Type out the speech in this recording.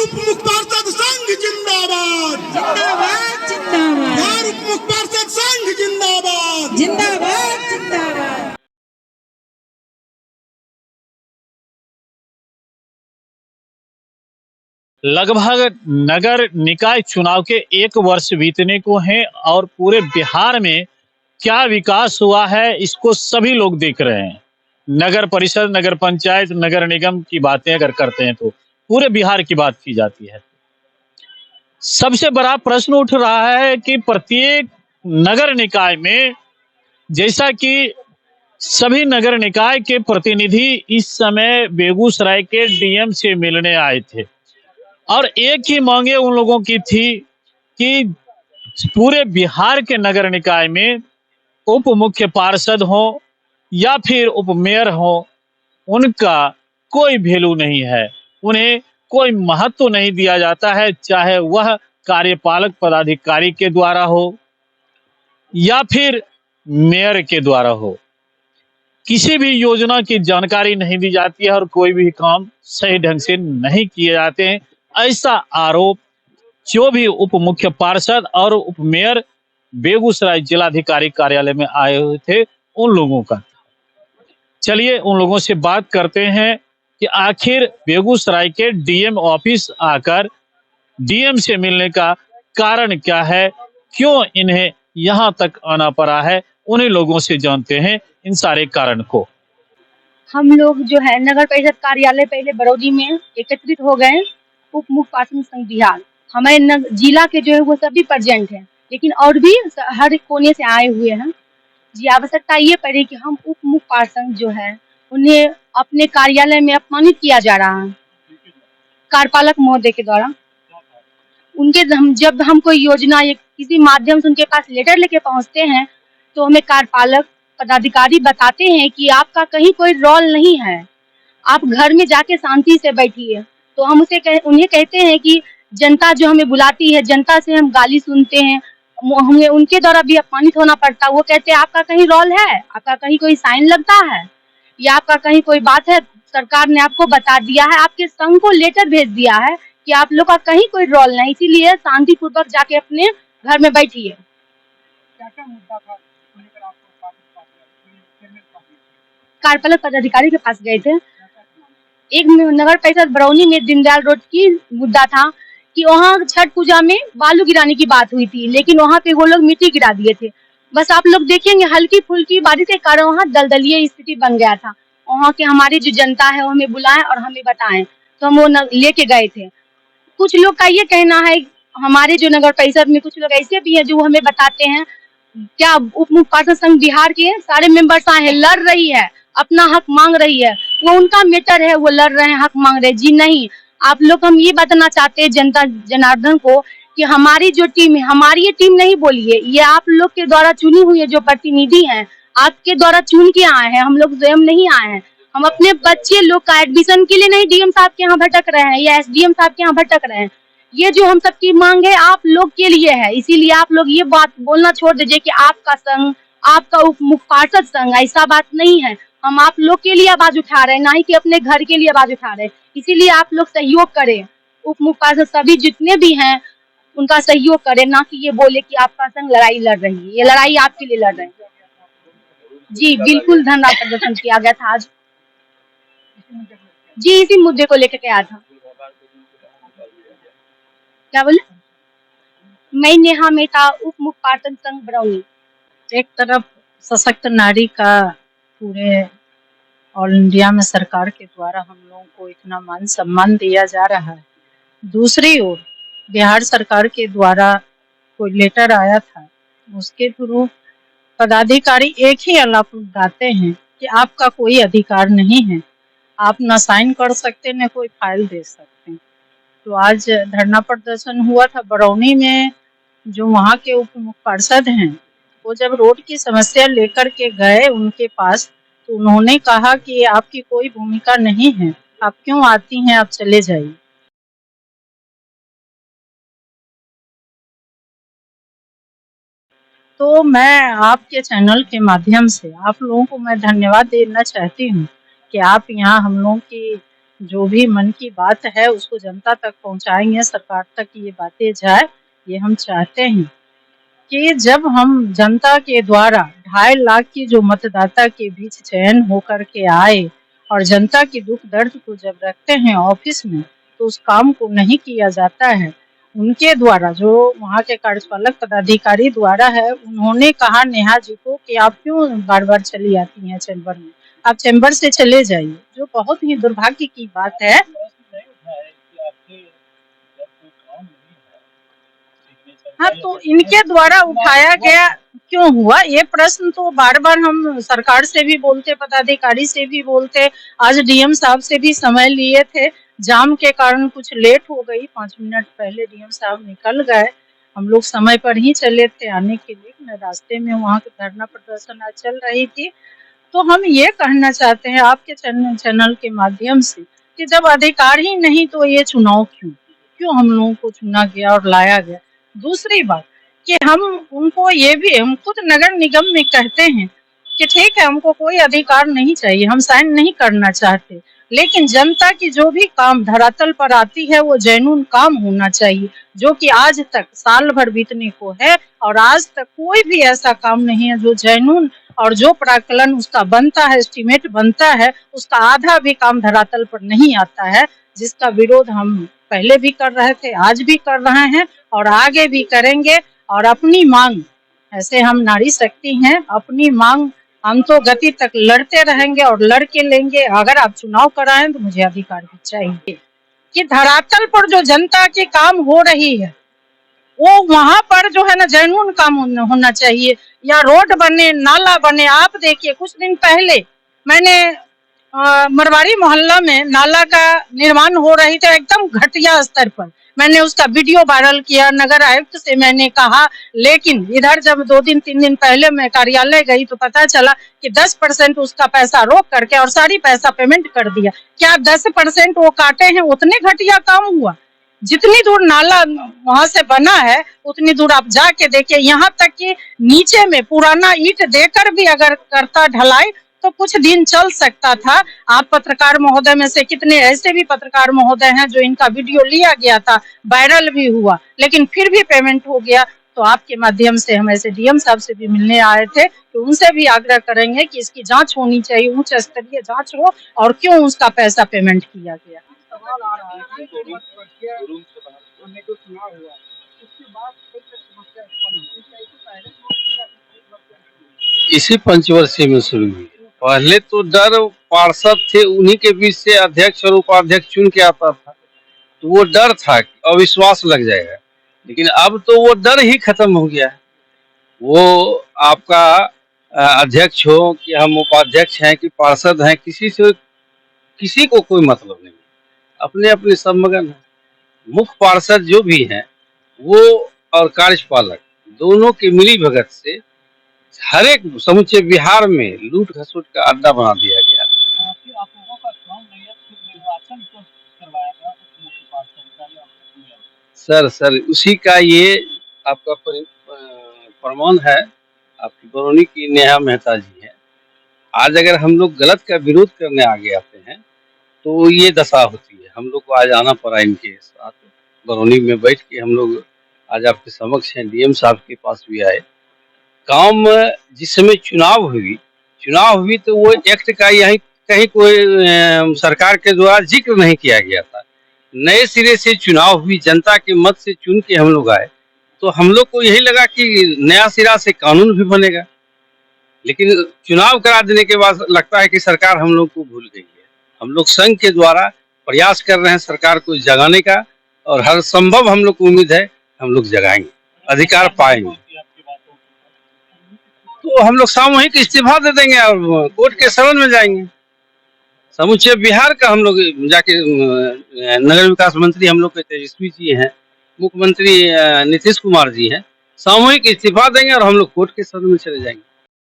उप मुख्य पार्षद संघ जिंदाबाद, जिंदाबाद जिंदाबाद, बिहार उप मुख्य पार्षद संघ जिंदाबाद, जिंदाबाद जिंदाबाद। लगभग नगर निकाय चुनाव के 1 वर्ष बीतने को है और पूरे बिहार में क्या विकास हुआ है इसको सभी लोग देख रहे हैं। नगर परिषद, नगर पंचायत, नगर निगम की बातें अगर करते हैं तो पूरे बिहार की बात की जाती है। सबसे बड़ा प्रश्न उठ रहा है कि प्रत्येक नगर निकाय में, जैसा कि सभी नगर निकाय के प्रतिनिधि इस समय बेगूसराय के डीएम से मिलने आए थे और एक ही मांगे उन लोगों की थी कि पूरे बिहार के नगर निकाय में उप मुख्य पार्षद हो या फिर उप मेयर हो, उनका कोई वैल्यू नहीं है, उन्हें कोई महत्व नहीं दिया जाता है, चाहे वह कार्यपालक पदाधिकारी के द्वारा हो या फिर मेयर के द्वारा हो। किसी भी योजना की जानकारी नहीं दी जाती है और कोई भी काम सही ढंग से नहीं किए जाते हैं। ऐसा आरोप जो भी उप मुख्य पार्षद और उप मेयर बेगूसराय जिलाधिकारी कार्यालय में आए हुए थे उन लोगों का। चलिए उन लोगों से बात करते हैं कि आखिर बेगूसराय के डीएम ऑफिस आकर डीएम से मिलने का कारण क्या है, क्यों इन्हें यहाँ तक आना पड़ा है। उन्हीं लोगों से जानते हैं इन सारे कारण को। हम लोग जो है नगर परिषद कार्यालय पहले बरौनी में एकत्रित हो गए। उप मुख्य पार्षद संघ बिहार हमारे जिला के जो है वो सभी प्रेजेंट हैं, लेकिन और भी हर कोने से आए हुए हैं। जी, आवश्यकता ये पड़ी कि हम उप मुख्य पार्षद जो है उन्हें अपने कार्यालय में अपमानित किया जा रहा है कार्यपालक महोदय के द्वारा। उनके जब हम कोई योजना या किसी माध्यम से उनके पास लेटर लेके पहुंचते हैं तो हमें कार्यपालक पदाधिकारी बताते हैं कि आपका कहीं कोई रोल नहीं है, आप घर में जाके शांति से बैठिए। तो हम उन्हें कहते हैं कि जनता जो हमें बुलाती है, जनता से हम गाली सुनते हैं, हमें उनके द्वारा भी अपमानित होना पड़ता है। वो कहते हैं आपका कहीं रोल है, आपका कहीं कोई साइन लगता है या आपका कहीं कोई बात है, सरकार ने आपको बता दिया है, आपके संघ को लेटर भेज दिया है कि आप लोग का कहीं कोई रोल नहीं, इसीलिए शांतिपूर्वक जाके अपने घर में बैठिए। क्या मुद्दा था कार्यपालक पदाधिकारी के पास गए थे। एक नगर परिषद बरौनी में दीनदयाल रोड की मुद्दा था कि वहाँ छठ पूजा में बालू गिराने की बात हुई थी, लेकिन वहाँ पे वो लोग मिट्टी गिरा दिए थे। बस आप लोग देखेंगे हल्की फुल्की बारिश के कारण वहाँ दलदलीय स्थिति बन गया था। वहाँ के हमारी जो जनता है वो हमें बुलाएं और हमें बताएं, तो हम वो लेके गए थे। कुछ लोग का ये कहना है, हमारे जो नगर परिषद में कुछ लोग ऐसे भी हैं जो हमें बताते हैं क्या उप मुख्य पार्षद संघ बिहार के सारे मेंबर्स आए हैं, लड़ रही है, अपना हक मांग रही है, वो उनका मैटर है, वो लड़ रहे हैं, हक मांग रहे हैं। जी नहीं, आप लोग हम ये बताना चाहते हैं जनता जनार्दन को कि हमारी जो टीम है, हमारी ये टीम नहीं बोलिए, ये आप लोग के द्वारा चुनी हुई है जो प्रतिनिधि हैं, आपके द्वारा चुन के आए हैं, हम लोग स्वयं नहीं आए हैं। हम अपने बच्चे लोग का एडमिशन के लिए नहीं डीएम साहब के यहाँ भटक रहे हैं या एसडीएम साहब के यहाँ भटक रहे हैं। ये जो हम सबकी मांग है आप लोग के लिए है, इसीलिए आप लोग ये बात बोलना छोड़ दीजिए कि आपका संघ, आपका उप मुख्य पार्षद संघ, ऐसा बात नहीं है। हम आप लोग के लिए आवाज उठा रहे हैं, ना ही कि अपने घर के लिए आवाज उठा रहे हैं। इसीलिए आप लोग सहयोग करें, उप मुख्य पार्षद सभी जितने भी हैं उनका सहयोग करें, ना कि ये बोले कि आपका संघ लड़ाई लड़ रही है। ये लड़ाई आपके लिए लड़ रहे हैं। जी बिल्कुल, धरना प्रदर्शन किया गया था आज। जी इसी मुद्दे को लेकर के आया था। क्या बोले? मैं नेहा मेहता, उप मुख्य पार्षद संघ बरौनी। एक तरफ सशक्त नारी का पूरे ऑल इंडिया में सरकार के द्वारा हम लोगों को इतना मान सम्मान दिया जा रहा है, दूसरी ओर बिहार सरकार के द्वारा कोई लेटर आया था, उसके थ्रू पदाधिकारी एक ही आलाप लगाते हैं कि आपका कोई अधिकार नहीं है, आप न साइन कर सकते न कोई फाइल दे सकते। तो आज धरना प्रदर्शन हुआ था बरौनी में। जो वहाँ के उप मुख्य पार्षद हैं वो जब रोड की समस्या लेकर के गए उनके पास, तो उन्होंने कहा कि आपकी कोई भूमिका नहीं है, आप क्यों आती हैं, आप चले जाइए। तो मैं आपके चैनल के माध्यम से आप लोगों को मैं धन्यवाद देना चाहती हूँ कि आप यहाँ हम लोगों की जो भी मन की बात है उसको जनता तक पहुंचाएंगे, सरकार तक ये बातें जाए। ये हम चाहते हैं कि जब हम जनता के द्वारा 2.5 लाख की जो मतदाता के बीच चयन होकर के आए और जनता की दुख दर्द को जब रखते हैं ऑफिस में, तो उस काम को नहीं किया जाता है। उनके द्वारा जो वहाँ के कार्यपालक पदाधिकारी द्वारा है, उन्होंने कहा नेहा जी को कि आप क्यों बार बार चली आती हैं चैम्बर में, आप चैम्बर से चले जाइए, जो बहुत ही दुर्भाग्य की बात है। हाँ, तो इनके द्वारा उठाया गया क्यों हुआ, ये प्रश्न तो बार बार हम सरकार से भी बोलते, पदाधिकारी से भी बोलते। आज डीएम साहब से भी समय लिए थे, जाम के कारण कुछ लेट हो गई, 5 मिनट पहले डीएम साहब निकल गए। हम लोग समय पर ही चले थे आने के लिए, रास्ते में वहाँ धरना प्रदर्शन आज चल रही थी। तो हम ये कहना चाहते हैं आपके चैनल के माध्यम से कि जब अधिकार ही नहीं तो ये चुनाव क्यों हम लोगों को चुना गया और लाया गया। दूसरी बात कि हम उनको ये भी, हम खुद नगर निगम में कहते हैं कि ठीक है हमको कोई अधिकार नहीं चाहिए, हम साइन नहीं करना चाहते, लेकिन जनता की जो भी काम धरातल पर आती है वो जेन्युइन काम होना चाहिए, जो कि आज तक साल भर बीतने को है और आज तक कोई भी ऐसा काम नहीं है जो जेन्युइन, और जो प्राकलन उसका बनता है, एस्टीमेट बनता है, उसका आधा भी काम धरातल पर नहीं आता है, जिसका विरोध हम पहले भी कर रहे थे, आज भी कर रहे हैं और आगे भी करेंगे। और अपनी मांग, ऐसे हम नारी शक्ति हैं, अपनी मांग हम तो गति तक लड़ते रहेंगे और लड़के लेंगे। अगर आप चुनाव कराएं तो मुझे अधिकार भी चाहिए कि धरातल पर जो जनता के काम हो रही है वो वहां पर जो है ना जेन्युइन काम होना चाहिए, या रोड बने, नाला बने। आप देखिए कुछ दिन पहले मैंने मरवाड़ी मोहल्ला में नाला का निर्माण हो रही थी, एकदम घटिया स्तर पर, मैंने उसका वीडियो वायरल किया, नगर आयुक्त से मैंने कहा, लेकिन इधर जब 2-3 दिन पहले मैं कार्यालय गई तो पता चला कि 10% उसका पैसा रोक करके और सारी पैसा पेमेंट कर दिया। क्या 10% वो काटे हैं, उतने घटिया काम हुआ? जितनी दूर नाला वहां से बना है उतनी दूर आप जाके देखिए, यहाँ तक कि नीचे में पुराना ईंट देकर भी अगर करता ढलाई तो कुछ दिन चल सकता था। आप पत्रकार महोदय में से कितने ऐसे भी पत्रकार महोदय हैं जो इनका वीडियो लिया गया था, वायरल भी हुआ, लेकिन फिर भी पेमेंट हो गया। तो आपके माध्यम से हम ऐसे डीएम साहब से भी मिलने आए थे, तो उनसे भी आग्रह करेंगे कि इसकी जांच होनी चाहिए, उच्च स्तरीय जांच हो और क्यों उसका पैसा पेमेंट किया गया। इसी पंचवर्षीय में शुरू हुई। पहले तो डर पार्षद थे, उन्हीं के बीच से अध्यक्ष और उपाध्यक्ष चुन के आता था, तो वो डर था कि अविश्वास लग जाएगा, लेकिन अब तो वो डर ही खत्म हो गया है। वो आपका अध्यक्ष हो कि हम उपाध्यक्ष हैं कि पार्षद हैं, किसी को कोई मतलब नहीं, अपने अपने सब मगन है। मुख्य पार्षद जो भी हैं वो और कार्यपालक दोनों की मिली भगत से हर एक समूचे बिहार में लूट खसोट का अड्डा बना दिया गया। सर उसी का ये आपका प्रमाण है, आपकी बरौनी की नेहा मेहता जी है। आज अगर हम लोग गलत का विरोध करने आगे आते हैं तो ये दशा होती है। हम लोग को आज आना पड़ा इनके साथ, बरौनी में बैठ के हम लोग आज आपके समक्ष हैं, डीएम साहब के पास भी आए। काम जिस समय चुनाव हुई तो वो एक्ट का यहीं कहीं कोई सरकार के द्वारा जिक्र नहीं किया गया था। नए सिरे से चुनाव हुई, जनता के मत से चुन के हम लोग आए, तो हम लोग को यही लगा कि नया सिरा से कानून भी बनेगा, लेकिन चुनाव करा देने के बाद लगता है कि सरकार हम लोग को भूल गई है। हम लोग संघ के द्वारा प्रयास कर रहे हैं सरकार को जगाने का, और हर संभव हम लोग को उम्मीद है हम लोग जगाएंगे, अधिकार पाएंगे। तो हम लोग सामूहिक इस्तीफा दे देंगे और कोर्ट के शरण में जाएंगे। समूचे बिहार का हम लोग जाके, नगर विकास मंत्री हम लोग के तेजस्वी जी हैं, मुख्यमंत्री नीतीश कुमार जी हैं, सामूहिक इस्तीफा देंगे और हम लोग कोर्ट के शरण में चले जाएंगे।